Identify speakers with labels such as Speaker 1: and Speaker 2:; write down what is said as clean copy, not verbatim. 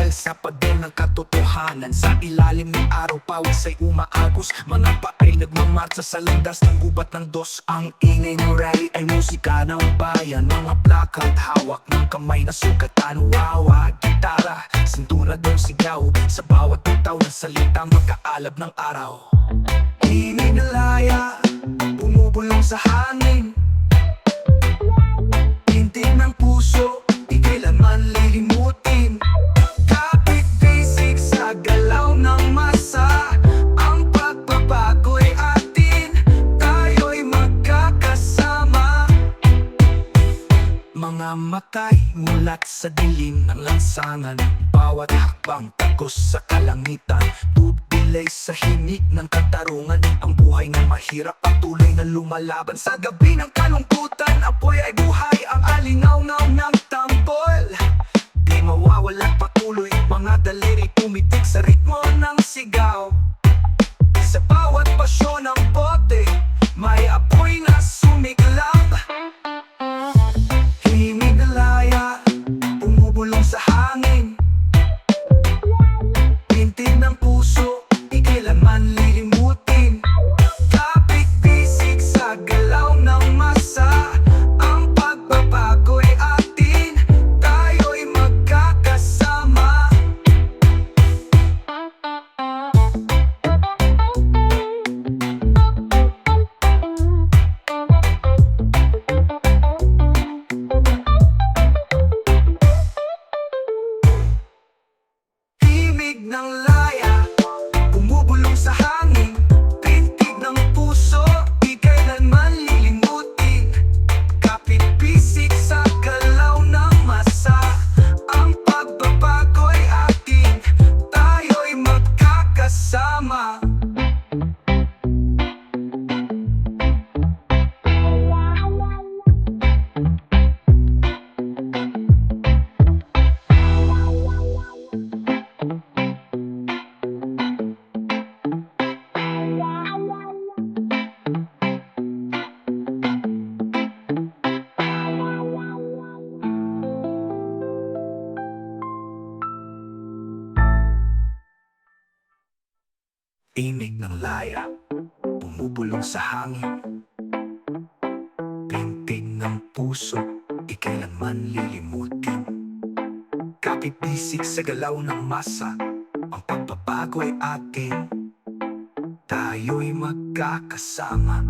Speaker 1: Pagmamahal sa pader ng katotohanan. Sa ilalim ng araw pawis ay umaagos. Mga paay nagmamarsa sa landas ng gubat ng dos. Ang ingay ng rally ay musika ng bayan. Mga plakat hawak ng kamay na sugatan. Wawa, gitara, sinturadong sigaw. Sa bawat bitaw ng salitang magkaalab ng araw. Himig na laya, bumubulong sa hangin. Tintig ng puso, di kailanman lilimutin. Kapit-bisig sa galaw ng masa. Ang pagbabago'y atin, tayo'y magkakasama. Mga matay mulat sa dilim ng lansangan. Bawat hakbang tagos sa kalangitan. Tubilay sa himig ng katarungan. Ang buhay ng mahirap patuloy na lumalaban. Sa gabi ng kalungkutan, apoy ay buhay. Ang alingaw-ngaw ng tambol di mawawala patuloy. Mga daliri tumitig sa ritmo ng sigaw. Sa bawat pasyon ng bote, may apoy na sumiklab. Himig na laya, bumubulong sa hangin. Tintig ng puso, di kailanman lilimutin. Kapit-bisig sa galaw ng masa. Ang pagbabago'y atin, tayo'y magkakasama. Himig ng laya, bumubulong sa hangin. Tintig ng puso, di kailanman lilimutin. Kapit-bisig sa galaw ng masa. Ang pagbabago'y atin, tayo'y magkakasama. Tinig ng laya, bumubulong sa hangin. Tintig ng puso, di kailanman lilimutin. Kapit-bisig sa galaw ng masa. Ang pagbabago ay atin, tayo'y magkakasama.